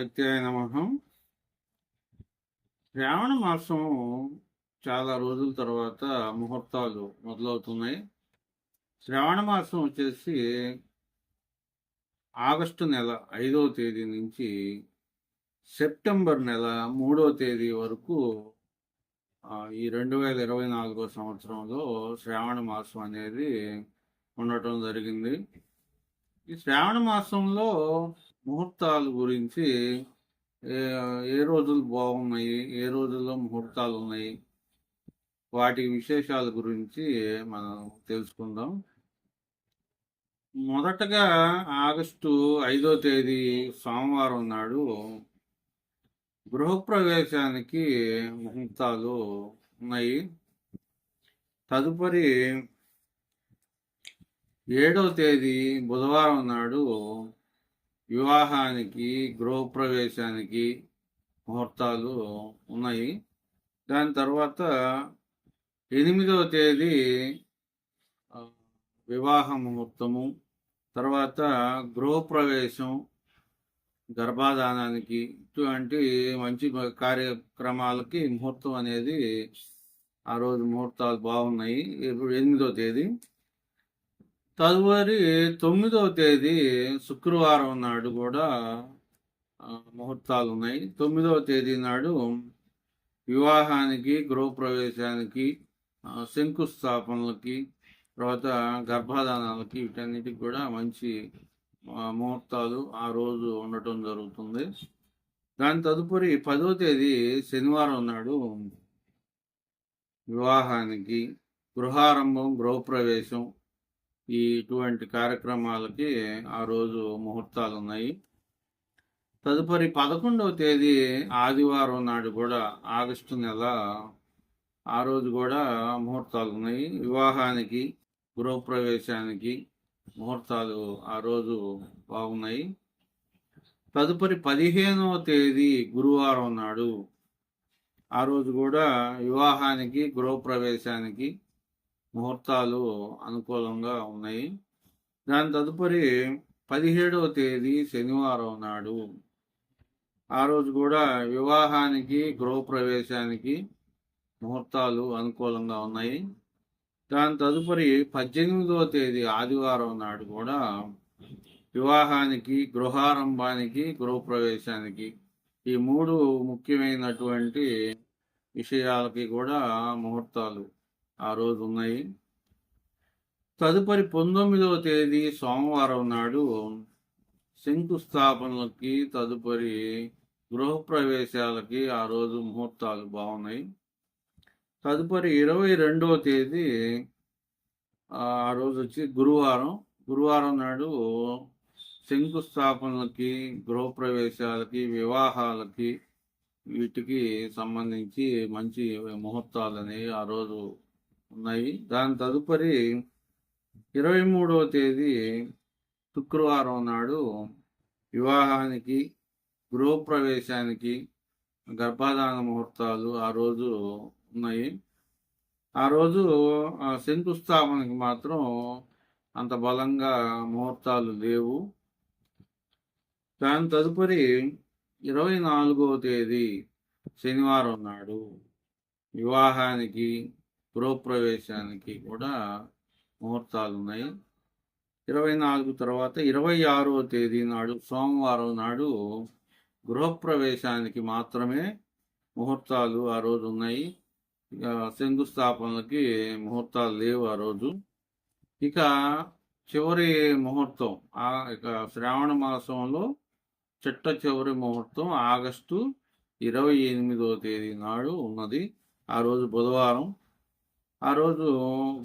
శ్రీమత్యాయ నమః. శ్రావణ మాసం చాలా రోజుల తర్వాత ముహూర్తాలు మొదలవుతున్నాయి. శ్రావణ మాసం వచ్చేసి ఆగస్టు నెల 5వ తేదీ నుంచి సెప్టెంబర్ నెల 3వ తేదీ వరకు ఈ 2024 సంవత్సరంలో శ్రావణ మాసం అనేది ఉండటం జరిగింది. ఈ శ్రావణ మాసంలో ముహూర్తాల గురించి ఏ రోజులు బాగున్నాయి, ఏ రోజుల్లో ముహూర్తాలు ఉన్నాయి, వాటి విశేషాల గురించి మనం తెలుసుకుందాం. మొదటగా ఆగస్టు 5వ తేదీ సోమవారం నాడు గృహప్రవేశానికి ముహూర్తాలు ఉన్నాయి. తదుపరి 7వ తేదీ బుధవారం నాడు వివాహానికి, గృహప్రవేశానికి ముహూర్తాలు ఉన్నాయి. దాని తర్వాత 8వ తేదీ వివాహ ముహూర్తము, తర్వాత గృహప్రవేశం, గర్భాధానానికి ఇటువంటి మంచి కార్యక్రమాలకి ముహూర్తం అనేది ఆ రోజు ముహూర్తాలు బాగున్నాయి. ఇప్పుడు 8వ తేదీ. తదుపరి 9వ తేదీ శుక్రవారం నాడు కూడా ముహూర్తాలు ఉన్నాయి. 9వ తేదీ నాడు వివాహానికి, గృహప్రవేశానికి, శంకుస్థాపనలకి, తర్వాత గర్భాధానాలకి వీటన్నిటికి కూడా మంచి ముహూర్తాలు ఆ రోజు ఉండటం జరుగుతుంది. దాని తదుపరి 10వ తేదీ శనివారం నాడు వివాహానికి, గృహారంభం, గృహప్రవేశం ఇటువంటి కార్యక్రమాలకి ఆ రోజు ముహూర్తాలు ఉన్నాయి. తదుపరి 11వ తేదీ ఆదివారం నాడు కూడా ఆగస్టు నెల ఆ రోజు కూడా ముహూర్తాలు ఉన్నాయి. వివాహానికి, గృహప్రవేశానికి ముహూర్తాలు ఆ రోజు బాగున్నాయి. తదుపరి 15వ తేదీ గురువారం నాడు ఆ రోజు కూడా వివాహానికి, గృహప్రవేశానికి ముహూర్తాలు అనుకూలంగా ఉన్నాయి. దాని తదుపరి 17వ తేదీ శనివారం నాడు ఆ రోజు కూడా వివాహానికి, గృహప్రవేశానికి ముహూర్తాలు అనుకూలంగా ఉన్నాయి. దాని తదుపరి 18వ తేదీ ఆదివారం నాడు కూడా వివాహానికి, గృహారంభానికి, గృహప్రవేశానికి ఈ 3 ముఖ్యమైనటువంటి విషయాలకి కూడా ముహూర్తాలు ఆ రోజు ఉన్నాయి. తదుపరి 19వ తేదీ సోమవారం నాడు శంకుస్థాపనలకి, తదుపరి గృహప్రవేశాలకి ఆ రోజు ముహూర్తాలు బాగున్నాయి. తదుపరి 22వ తేదీ ఆ రోజు వచ్చి గురువారం నాడు శంకుస్థాపనలకి, గృహప్రవేశాలకి, వివాహాలకి వీటికి సంబంధించి మంచి ముహూర్తాలు అనేవి ఆ రోజు ఉన్నాయి. దాని తదుపరి 23వ తేదీ శుక్రవారం నాడు వివాహానికి, గృహప్రవేశానికి, గర్భాధాన ముహూర్తాలు ఆ రోజు ఉన్నాయి. ఆ రోజు శంకుస్థాపనకి మాత్రం అంత బలంగా ముహూర్తాలు లేవు. దాని తదుపరి 24వ తేదీ శనివారం నాడు వివాహానికి, గృహప్రవేశానికి కూడా ముహూర్తాలు ఉన్నాయి. 24 తర్వాత 26వ తేదీ నాడు సోమవారం నాడు గృహప్రవేశానికి మాత్రమే ముహూర్తాలు ఆ రోజు ఉన్నాయి. ఇక శంకుస్థాపనలకి ముహూర్తాలు లేవు ఆ రోజు. ఇక చివరి ముహూర్తం ఇక శ్రావణ మాసంలో చిట్ట ముహూర్తం ఆగస్టు 28వ తేదీ నాడు ఉన్నది. ఆ రోజు బుధవారం. ఆ రోజు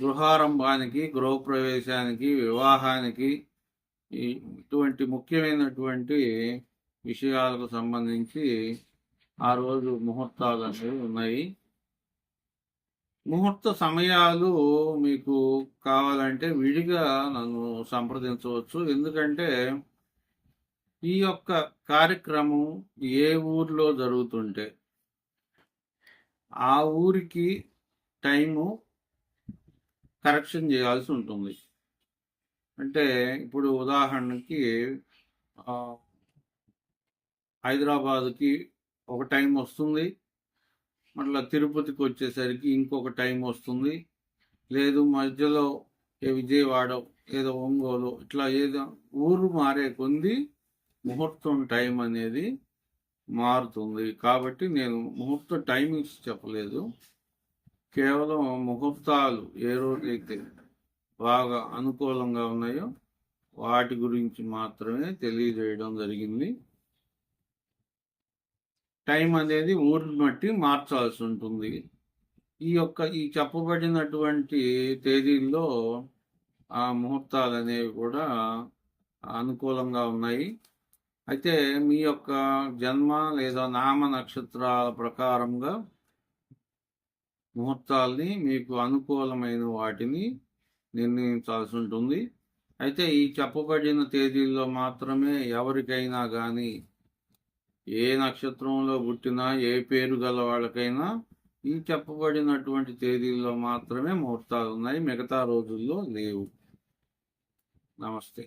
గృహారంభానికి, గృహప్రవేశానికి, వివాహానికి ఇటువంటి ముఖ్యమైనటువంటి విషయాలకు సంబంధించి ఆ రోజు ముహూర్తాలు అనేవి ఉన్నాయి. ముహూర్త సమయాలు మీకు కావాలంటే విడిగా నన్ను సంప్రదించవచ్చు. ఎందుకంటే ఈ యొక్క కార్యక్రమం ఏ ఊర్లో జరుగుతుంటే ఆ ఊరికి టైము కరెక్షన్ చేయాల్సి ఉంటుంది. అంటే ఇప్పుడు ఉదాహరణకి హైదరాబాద్కి ఒక టైం వస్తుంది, మళ్ళీ తిరుపతికి వచ్చేసరికి ఇంకొక టైం వస్తుంది, లేదు మధ్యలో విజయవాడ ఏదో ఒంగోలు ఇట్లా ఏదో ఊరు మారే కొంది ముహూర్తం టైం అనేది మారుతుంది. కాబట్టి నేను ముహూర్త టైమింగ్స్ చెప్పలేదు, కేవలం ముహూర్తాలు ఏ రోజైతే బాగా అనుకూలంగా ఉన్నాయో వాటి గురించి మాత్రమే తెలియజేయడం జరిగింది. టైం అనేది ఊరిని బట్టి మార్చాల్సి ఉంటుంది. ఈ చెప్పబడినటువంటి తేదీల్లో ఆ ముహూర్తాలు అనేవి కూడా అనుకూలంగా ఉన్నాయి. అయితే మీ యొక్క జన్మ లేదా నామ నక్షత్రాల ప్రకారంగా ముహూర్తాల్ని మీకు అనుకూలమైన వాటిని నిర్ణయించాల్సి ఉంటుంది. అయితే ఈ చెప్పబడిన తేదీల్లో మాత్రమే ఎవరికైనా కానీ ఏ నక్షత్రంలో పుట్టినా ఏ పేరు గల వాళ్ళకైనా ఈ చెప్పబడినటువంటి తేదీల్లో మాత్రమే ముహూర్తాలు ఉన్నాయి, మిగతా రోజుల్లో లేవు. నమస్తే.